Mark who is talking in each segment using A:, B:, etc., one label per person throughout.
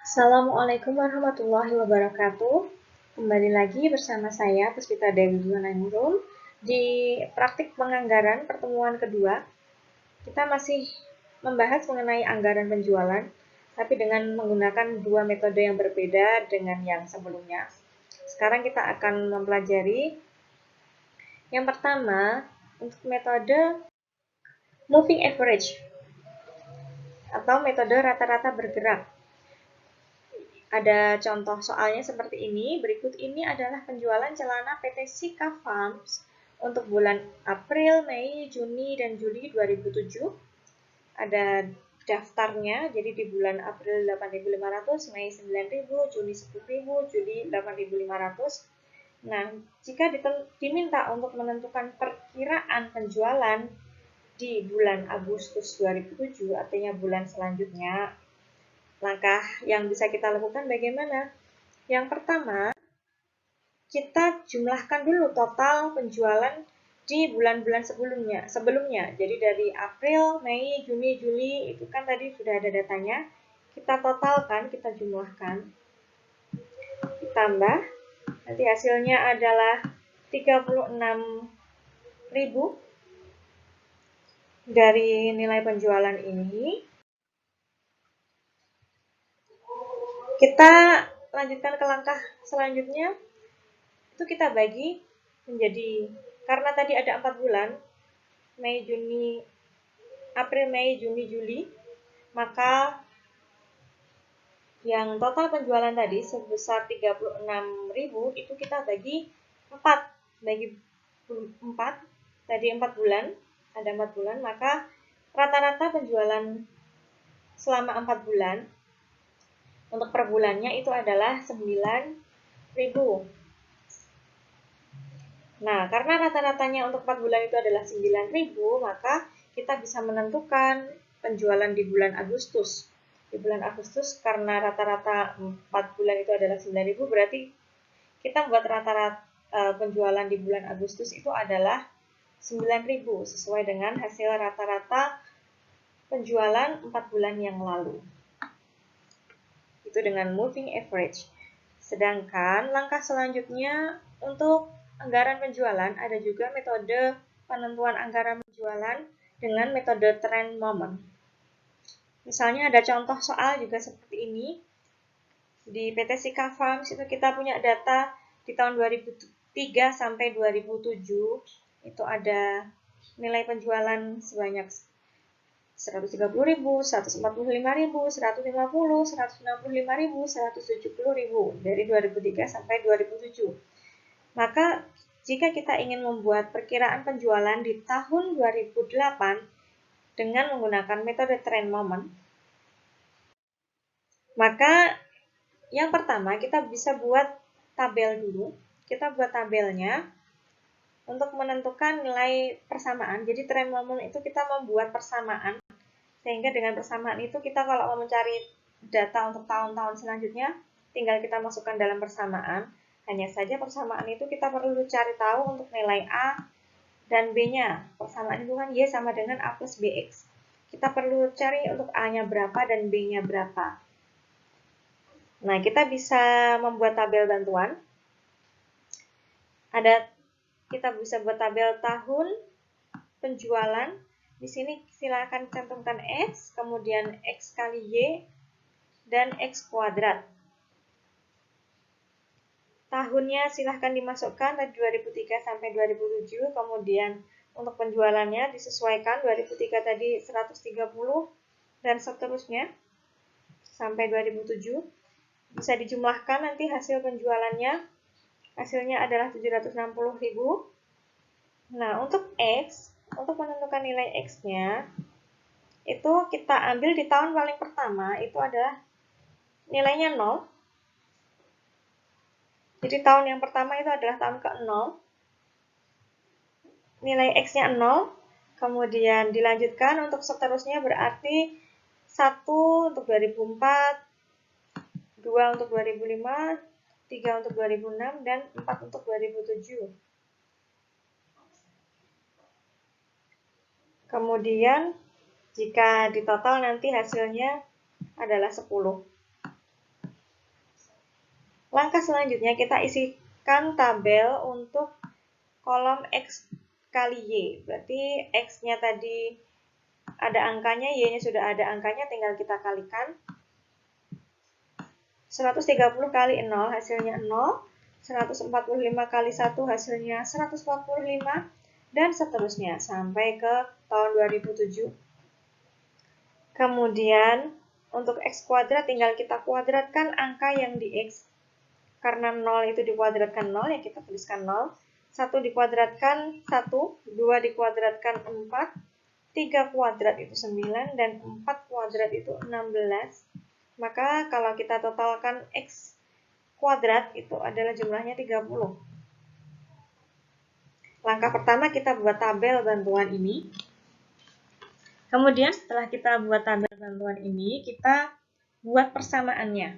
A: Assalamualaikum warahmatullahi wabarakatuh. Kembali lagi bersama saya Puspita Dewi Nurul di praktik penganggaran pertemuan kedua. Kita masih membahas mengenai anggaran penjualan, tapi dengan menggunakan dua metode yang berbeda dengan yang sebelumnya. Sekarang kita akan mempelajari yang pertama untuk metode moving average atau metode rata-rata bergerak. Ada contoh soalnya seperti ini. Berikut ini adalah penjualan celana PT Sika Farms untuk bulan April, Mei, Juni, dan Juli 2007. Ada daftarnya, jadi di bulan April 8.500, Mei 9.000, Juni 10.000, Juli 8.500. Nah, jika diminta untuk menentukan perkiraan penjualan di bulan Agustus 2007, artinya bulan selanjutnya, langkah yang bisa kita lakukan bagaimana? Yang pertama, kita jumlahkan dulu total penjualan di bulan-bulan sebelumnya. Jadi dari April, Mei, Juni, Juli, itu kan tadi sudah ada datanya. Kita totalkan, kita jumlahkan. Ditambah, nanti hasilnya adalah 36.000 dari nilai penjualan ini. Kita lanjutkan ke langkah selanjutnya. Itu kita bagi menjadi, karena tadi ada 4 bulan, Mei, Juni, April, Mei, Juni, Juli, maka yang total penjualan tadi sebesar 36.000 itu kita bagi 4. Bagi 4, tadi 4 bulan, ada 4 bulan, maka rata-rata penjualan selama 4 bulan untuk per bulannya itu adalah 9.000. Nah, karena rata-ratanya untuk 4 bulan itu adalah 9.000, maka kita bisa menentukan penjualan di bulan Agustus. Di bulan Agustus, karena rata-rata 4 bulan itu adalah 9.000, berarti kita buat rata-rata penjualan di bulan Agustus itu adalah 9.000, sesuai dengan hasil rata-rata penjualan 4 bulan yang lalu. Itu dengan moving average. Sedangkan langkah selanjutnya untuk anggaran penjualan, ada juga metode penentuan anggaran penjualan dengan metode trend moment. Misalnya ada contoh soal juga seperti ini. Di PT Sika Farms itu kita punya data di tahun 2003 sampai 2007. Itu ada nilai penjualan sebanyak 130.000, 145.000, 150, 165.000, 170.000 dari 2003 sampai 2007. Maka jika kita ingin membuat perkiraan penjualan di tahun 2008 dengan menggunakan metode trend moment, maka yang pertama kita bisa buat tabel dulu. Kita buat tabelnya untuk menentukan nilai persamaan. Jadi trend moment itu kita membuat persamaan, sehingga dengan persamaan itu kita kalau mau mencari data untuk tahun-tahun selanjutnya, tinggal kita masukkan dalam persamaan. Hanya saja persamaan itu kita perlu cari tahu untuk nilai A dan B-nya. Persamaan itu kan Y sama dengan A plus BX. Kita perlu cari untuk A-nya berapa dan B-nya berapa. Nah, kita bisa membuat tabel bantuan. Kita bisa buat tabel tahun penjualan. Di sini silakan cantumkan X, kemudian X kali Y, dan X kuadrat. Tahunnya silahkan dimasukkan dari 2003 sampai 2007, kemudian untuk penjualannya disesuaikan 2003 tadi 130 dan seterusnya sampai 2007. Bisa dijumlahkan nanti hasil penjualannya. Hasilnya adalah 760.000. Nah, untuk X, untuk menentukan nilai X-nya, itu kita ambil di tahun paling pertama, itu adalah nilainya 0. Jadi tahun yang pertama itu adalah tahun ke-0. Nilai X-nya 0. Kemudian dilanjutkan untuk seterusnya berarti 1 untuk 2004, 2 untuk 2005, 3 untuk 2006, dan 4 untuk 2007. Kemudian jika ditotal nanti hasilnya adalah 10. Langkah selanjutnya kita isikan tabel untuk kolom X kali Y. Berarti X-nya tadi ada angkanya, Y-nya sudah ada angkanya, tinggal kita kalikan. 130 kali 0 hasilnya 0, 145 kali 1 hasilnya 145, dan seterusnya sampai ke tahun 2007. Kemudian untuk X kuadrat tinggal kita kuadratkan angka yang di X. Karena 0 itu dikuadratkan 0, ya kita tuliskan 0. 1 dikuadratkan 1, 2 dikuadratkan 4, 3 kuadrat itu 9, dan 4 kuadrat itu 16. Maka kalau kita totalkan X kuadrat itu adalah jumlahnya 30. Langkah pertama kita buat tabel bantuan ini. Kemudian setelah kita buat tabel bantuan ini, kita buat persamaannya.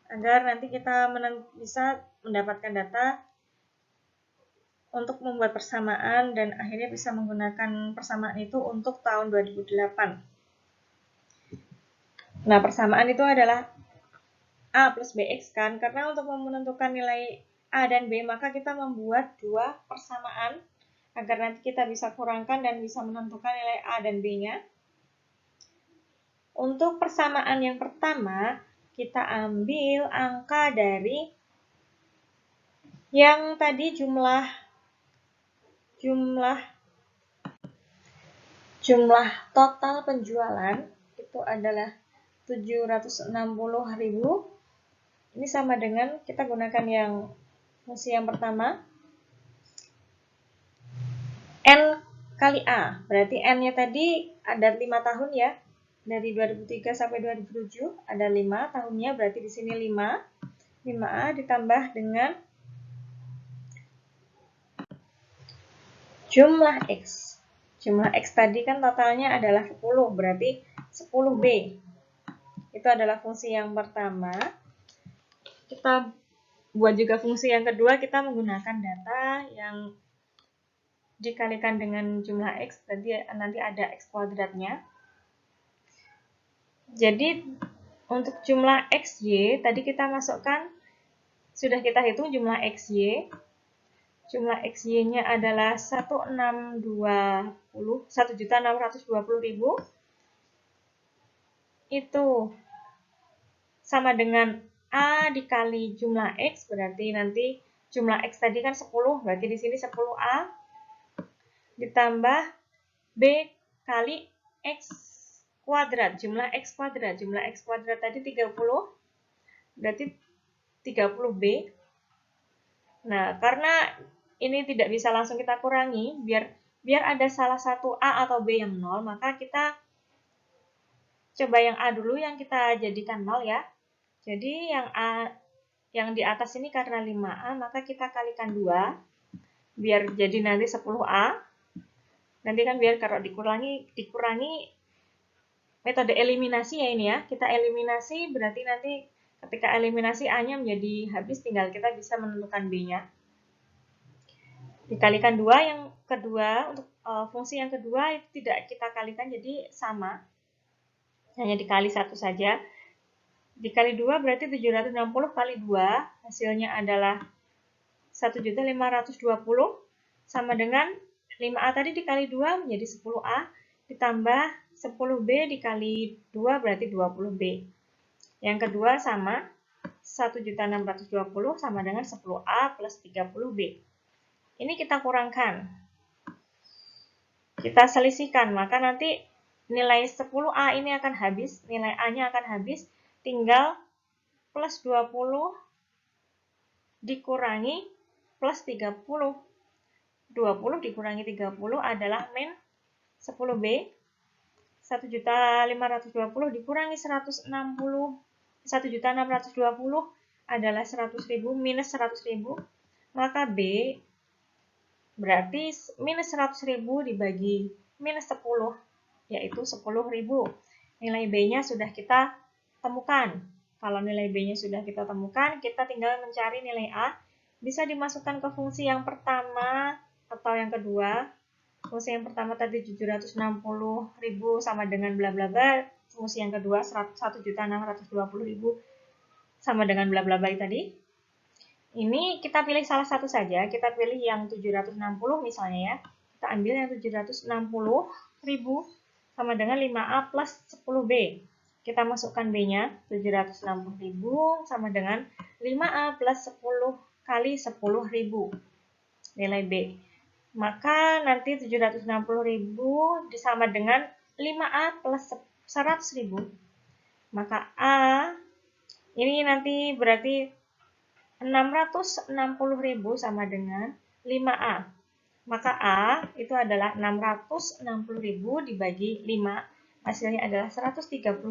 A: Agar nanti kita bisa mendapatkan data untuk membuat persamaan dan akhirnya bisa menggunakan persamaan itu untuk tahun 2008. Nah, persamaan itu adalah A plus BX kan, karena untuk menentukan nilai A dan B maka kita membuat dua persamaan agar nanti kita bisa kurangkan dan bisa menentukan nilai A dan B-nya. Untuk persamaan yang pertama, kita ambil angka dari yang tadi jumlah total penjualan itu adalah 760.000. Ini sama dengan kita gunakan yang fungsi yang pertama, N kali A. Berarti N-nya tadi ada 5 tahun ya. Dari 2003 sampai 2007 ada 5 tahunnya, berarti di sini 5. 5A ditambah dengan jumlah X. Jumlah X tadi kan totalnya adalah 10, berarti 10B. Itu adalah fungsi yang pertama. Kita buat juga fungsi yang kedua, kita menggunakan data yang dikalikan dengan jumlah X, nanti ada X kuadratnya. Jadi untuk jumlah XY tadi kita masukkan, sudah kita hitung jumlah XY. Jumlah XY-nya adalah 1.620.000. Itu sama dengan A dikali jumlah X, berarti nanti jumlah X tadi kan 10, berarti di sini 10A ditambah B kali X kuadrat, jumlah X kuadrat. Jumlah X kuadrat tadi 30, berarti 30B. Nah, karena ini tidak bisa langsung kita kurangi, biar ada salah satu A atau B yang 0, maka kita coba yang A dulu yang kita jadikan 0 ya. Jadi yang A yang di atas ini karena 5A, maka kita kalikan 2, biar jadi nanti 10A. Nanti kan biar kalau dikurangi metode eliminasi ya ini ya. Kita eliminasi, berarti nanti ketika eliminasi A-nya menjadi habis, tinggal kita bisa menentukan B-nya. Dikalikan 2, yang kedua, untuk fungsi yang kedua itu tidak kita kalikan, jadi sama. Hanya dikali 1 saja. Dikali 2 berarti 760 kali 2, hasilnya adalah 1.520, sama dengan 5A tadi dikali 2 menjadi 10A, ditambah 10B dikali 2 berarti 20B. Yang kedua sama, 1.620 sama dengan 10A plus 30B. Ini kita kurangkan. Kita selisihkan, maka nanti nilai 10A ini akan habis, nilai A-nya akan habis, tinggal plus 20 dikurangi plus 30. 20 dikurangi 30 adalah min 10B. 1.520 dikurangi 160, 1.620 adalah 100.000 minus 100.000. Maka B berarti minus 100.000 dibagi minus 10, yaitu 10.000. Nilai B-nya sudah kita temukan. Kalau nilai B-nya sudah kita temukan, kita tinggal mencari nilai A. Bisa dimasukkan ke fungsi yang pertama atau yang kedua. Fungsi yang pertama tadi 760.000 sama dengan bla bla bla. Fungsi yang kedua 1.620.000 sama dengan bla bla bla tadi. Ini kita pilih salah satu saja, kita pilih yang 760 misalnya ya. Kita ambil yang 760.000 sama dengan 5A plus 10B. Kita masukkan B-nya, 760.000 sama dengan 5A plus 10 kali 10.000. Nilai B. Maka nanti 760.000 disama dengan 5A plus 100.000. Maka A ini nanti berarti 660.000 sama dengan 5A. Maka A itu adalah 660.000 dibagi 5. Hasilnya adalah 132.000.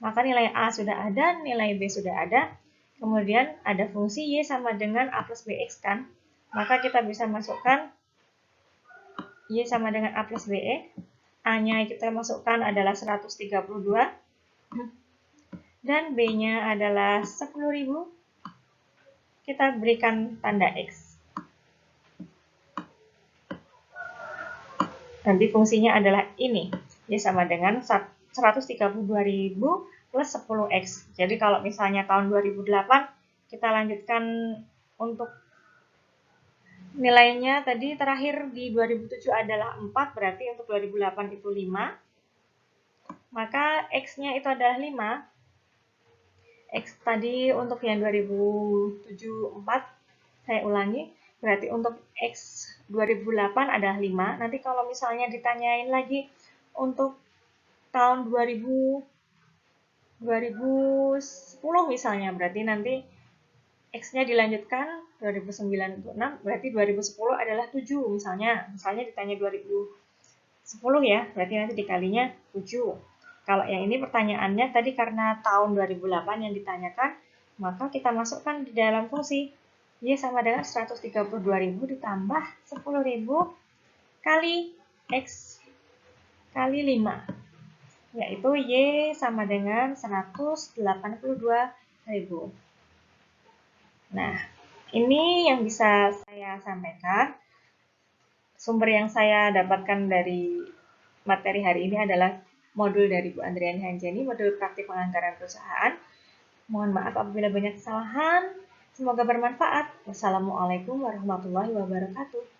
A: Maka nilai A sudah ada, nilai B sudah ada. Kemudian ada fungsi Y sama dengan A plus BX kan. Maka kita bisa masukkan Y sama dengan A plus BX. A-nya kita masukkan adalah 132. Dan B-nya adalah 10.000. Kita berikan tanda X. Nanti fungsinya adalah ini. Y sama dengan 132.000 plus 10X. Jadi kalau misalnya tahun 2008, kita lanjutkan untuk nilainya tadi terakhir di 2007 adalah 4, berarti untuk 2008 itu 5. Maka X-nya itu adalah 5. X tadi untuk yang 2007 4, saya ulangi, berarti untuk X 2008 adalah 5. Nanti kalau misalnya ditanyain lagi untuk tahun 2010 misalnya, berarti nanti X-nya dilanjutkan 2009 untuk 6, berarti 2010 adalah 7 misalnya ditanya 2010 ya, berarti nanti dikalinya 7. Kalau yang ini pertanyaannya tadi karena tahun 2008 yang ditanyakan, maka kita masukkan di dalam fungsi Y sama dengan 132.000 ditambah 10.000 kali X kali 5, yaitu Y sama dengan 182.000. Nah, ini yang bisa saya sampaikan. Sumber yang saya dapatkan dari materi hari ini adalah modul dari Bu Andriani Hanjani, modul praktik penganggaran perusahaan. Mohon maaf apabila banyak kesalahan. Semoga bermanfaat. Wassalamualaikum warahmatullahi wabarakatuh.